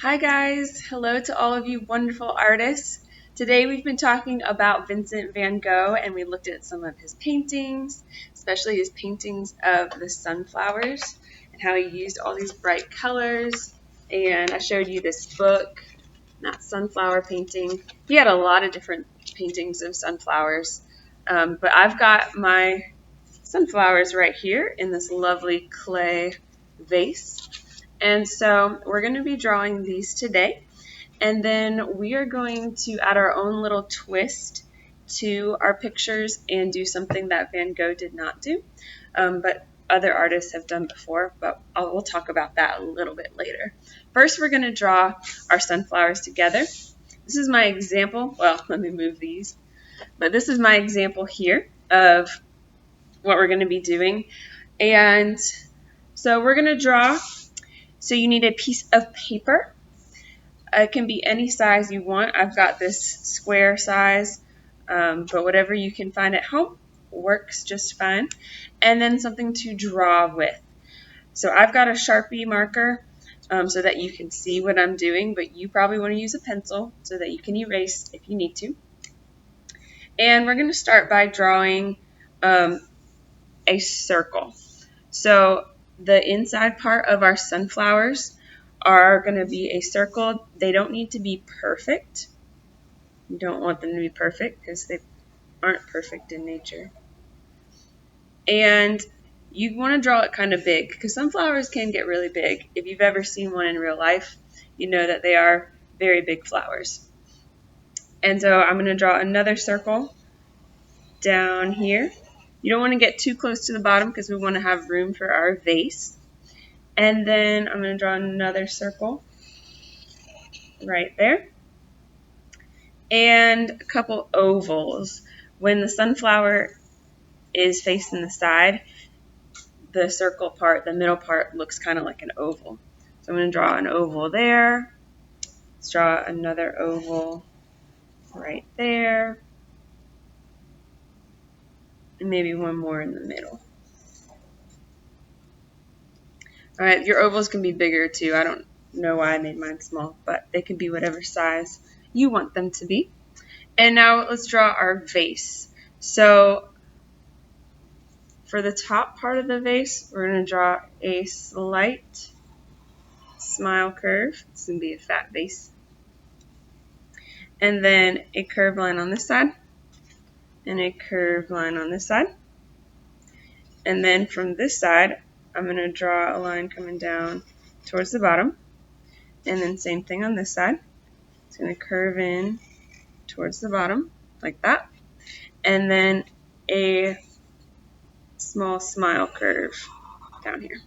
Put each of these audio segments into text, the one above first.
Hi guys, hello to all of you wonderful artists. Today we've been talking about Vincent van Gogh and we looked at some of his paintings, especially his paintings of the sunflowers and how he used all these bright colors. And I showed you this book, that sunflower painting. He had a lot of different paintings of sunflowers, but I've got my sunflowers right here in this lovely clay vase. And so we're going to be drawing these today. And then we are going to add our own little twist to our pictures and do something that Van Gogh did not do, but other artists have done before, but we'll talk about that a little bit later. First, we're going to draw our sunflowers together. This is my example. Well, let me move these. But this is my example here of what we're going to be doing. And so we're going to draw. So you need a piece of paper. It can be any size you want. I've got this square size, but whatever you can find at home works just fine. And then something to draw with. So I've got a Sharpie marker so that you can see what I'm doing, but you probably want to use a pencil so that you can erase if you need to. And we're going to start by drawing a circle. So the inside part of our sunflowers are going to be a circle. They don't need to be perfect. You don't want them to be perfect because they aren't perfect in nature. And you want to draw it kind of big because sunflowers can get really big. If you've ever seen one in real life, you know that they are very big flowers. And so I'm going to draw another circle down here. You don't want to get too close to the bottom because we want to have room for our vase. And then I'm going to draw another circle right there. And a couple ovals. When the sunflower is facing the side, the circle part, the middle part, looks kind of like an oval. So I'm going to draw an oval there. Let's draw another oval right there. And maybe one more in the middle. All right, your ovals can be bigger too. I don't know why I made mine small, but they can be whatever size you want them to be. And now let's draw our vase. So for the top part of the vase, we're going to draw a slight smile curve. It's going to be a fat vase. And then a curved line on this side and a curved line on this side. And then from this side, I'm going to draw a line coming down towards the bottom. And then same thing on this side. It's going to curve in towards the bottom like that. And then a small smile curve down here,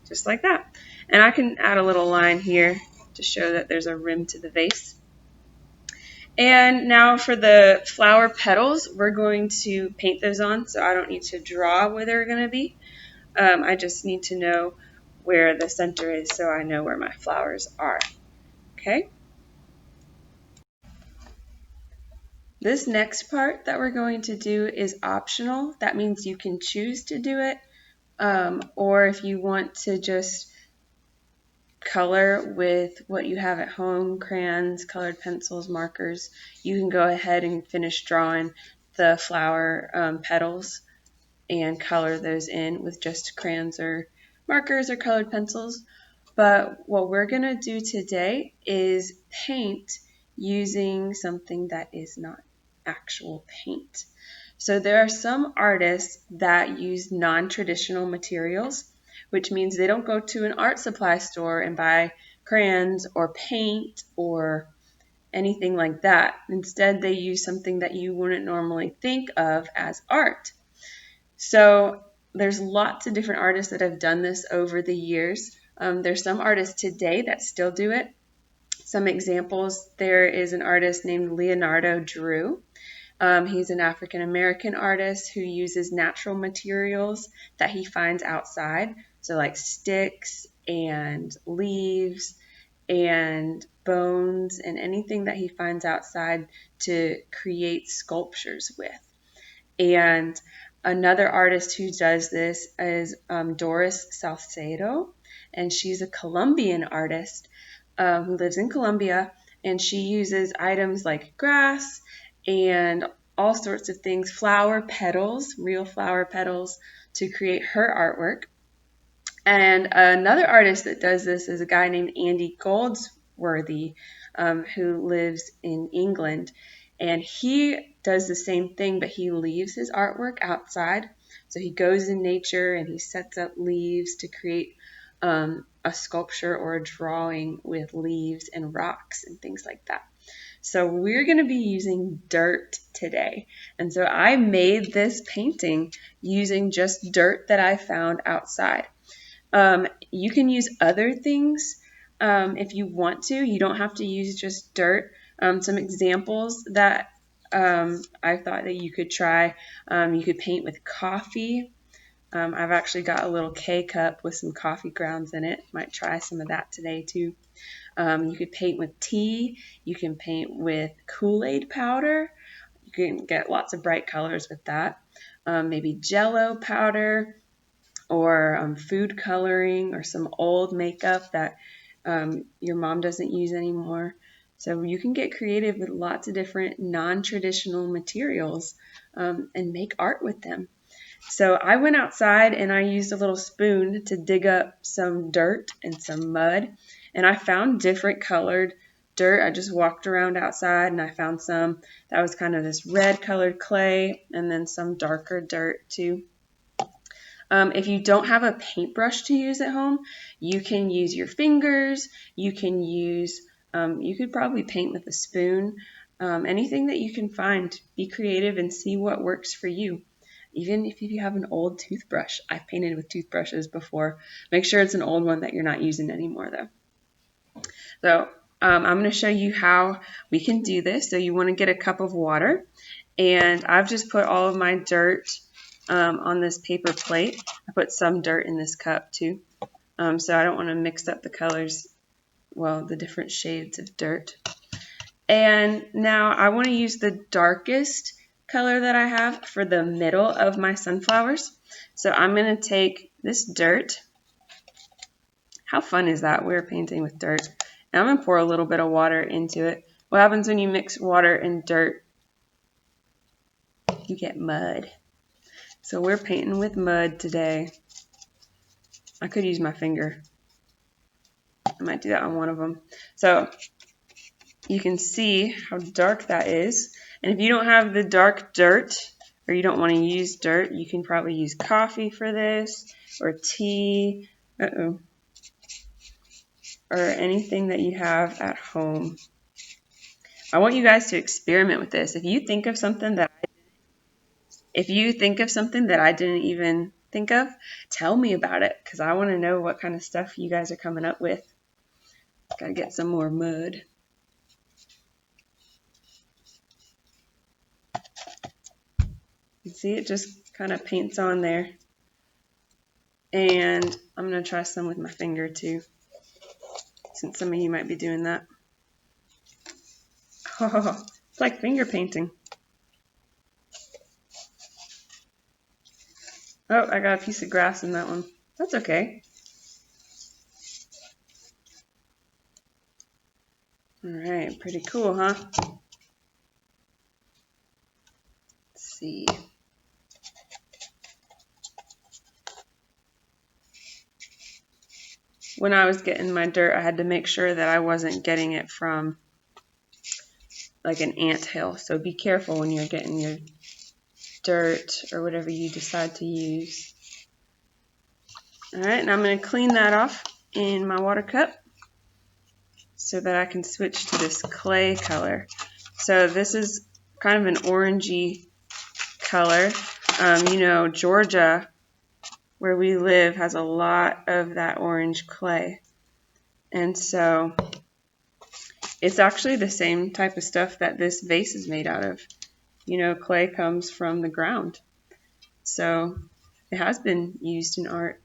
just like that. And I can add a little line here to show that there's a rim to the vase. And now for the flower petals, we're going to paint those on, so I don't need to draw where they're going to be. I just need to know where the center is so I know where my flowers are. Okay? This next part that we're going to do is optional. That means you can choose to do it, or if you want to just color with what you have at home, crayons, colored pencils, markers, you can go ahead and finish drawing the flower petals and color those in with just crayons or markers or colored pencils. But what we're going to do today is paint using something that is not actual paint. So there are some artists that use non-traditional materials, which means they don't go to an art supply store and buy crayons or paint or anything like that. Instead, they use something that you wouldn't normally think of as art. So there's lots of different artists that have done this over the years. There's some artists today that still do it. Some examples, there is an artist named Leonardo Drew. He's an African-American artist who uses natural materials that he finds outside, so like sticks and leaves and bones and anything that he finds outside to create sculptures with. And another artist who does this is Doris Salcedo, and she's a Colombian artist who lives in Colombia, and she uses items like grass and all sorts of things, flower petals, real flower petals, to create her artwork. And another artist that does this is a guy named Andy Goldsworthy, who lives in England. And he does the same thing, but he leaves his artwork outside. So he goes in nature and he sets up leaves to create a sculpture or a drawing with leaves and rocks and things like that. So we're going to be using dirt today. And so I made this painting using just dirt that I found outside. You can use other things if you want to. You don't have to use just dirt. Some examples that I thought that you could try. You could paint with coffee. I've actually got a little K-cup with some coffee grounds in it. Might try some of that today too. You could paint with tea. You can paint with Kool-Aid powder. You can get lots of bright colors with that. Maybe Jello powder, or food coloring, or some old makeup that your mom doesn't use anymore. So you can get creative with lots of different non-traditional materials and make art with them. So I went outside and I used a little spoon to dig up some dirt and some mud, and I found different colored dirt. I just walked around outside and I found some that was kind of this red colored clay, and then some darker dirt too. If you don't have a paintbrush to use at home, you can use your fingers. You can use, you could probably paint with a spoon. Anything that you can find. Be creative and see what works for you. Even if you have an old toothbrush. I've painted with toothbrushes before. Make sure it's an old one that you're not using anymore though. So I'm going to show you how we can do this. So you want to get a cup of water, and I've just put all of my dirt on this paper plate. I put some dirt in this cup too, so I don't want to mix up the colors, well, the different shades of dirt. And now I want to use the darkest color that I have for the middle of my sunflowers. So I'm going to take this dirt. How fun is that? We're painting with dirt. And I'm going to pour a little bit of water into it. What happens when you mix water and dirt? You get mud. So we're painting with mud today. I could use my finger. I might do that on one of them. So you can see how dark that is. And if you don't have the dark dirt, or you don't want to use dirt, you can probably use coffee for this, or tea, or anything that you have at home. I want you guys to experiment with this. If you think of something that I didn't even think of, tell me about it, because I want to know what kind of stuff you guys are coming up with. Gotta get some more mud. You see, it just kind of paints on there. And I'm going to try some with my finger too, since some of you might be doing that. Oh, it's like finger painting. Oh, I got a piece of grass in that one. That's okay. All right, pretty cool, huh? Let's see. When I was getting my dirt, I had to make sure that I wasn't getting it from like an anthill. So be careful when you're getting your dirt or whatever you decide to use. All right, and I'm going to clean that off in my water cup so that I can switch to this clay color. So this is kind of an orangey color. You know, Georgia, where we live, has a lot of that orange clay. And so it's actually the same type of stuff that this vase is made out of. You know, clay comes from the ground. So it has been used in art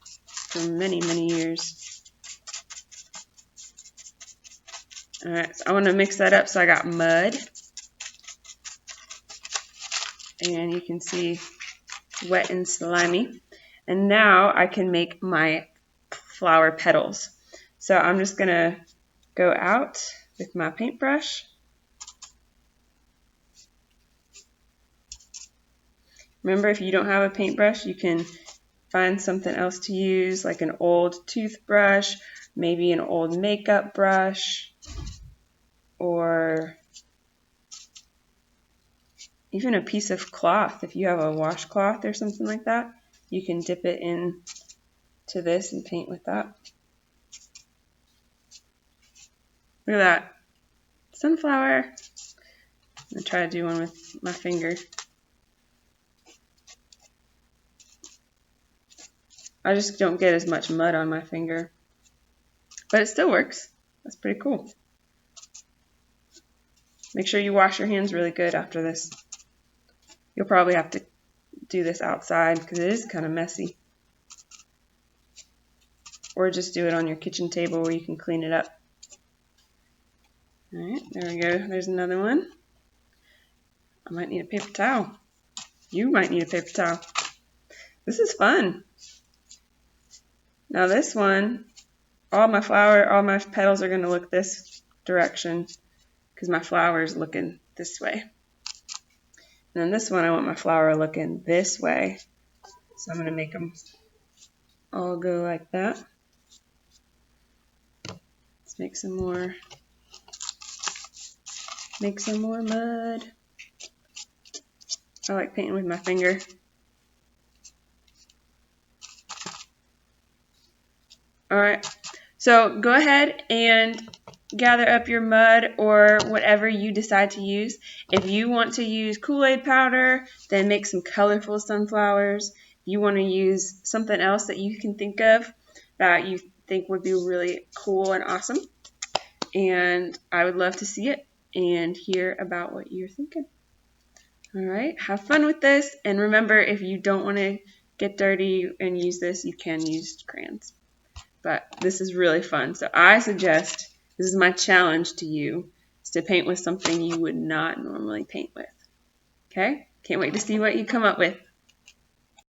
for many, many years. All right, so I want to mix that up. So I got mud. And you can see wet and slimy. And now I can make my flower petals. So I'm just going to go out with my paintbrush. Remember, if you don't have a paintbrush, you can find something else to use, like an old toothbrush, maybe an old makeup brush, or even a piece of cloth. If you have a washcloth or something like that, you can dip it in to this and paint with that. Look at that. Sunflower. I'm going to try to do one with my finger. I just don't get as much mud on my finger. But it still works. That's pretty cool. Make sure you wash your hands really good after this. You'll probably have to do this outside because it is kind of messy. Or just do it on your kitchen table where you can clean it up. Alright, there we go. There's another one. I might need a paper towel. You might need a paper towel. This is fun. Now this one, all my petals are going to look this direction because my flower is looking this way. And then this one, I want my flower looking this way. So I'm going to make them all go like that. Let's make some more mud. I like painting with my finger. Alright, so go ahead and gather up your mud or whatever you decide to use. If you want to use Kool-Aid powder, then make some colorful sunflowers. If you want to use something else that you can think of that you think would be really cool and awesome, and I would love to see it and hear about what you're thinking. Alright, have fun with this, and remember, if you don't want to get dirty and use this, you can use crayons. But this is really fun, so I suggest, this is my challenge to you, is to paint with something you would not normally paint with. Okay? Can't wait to see what you come up with.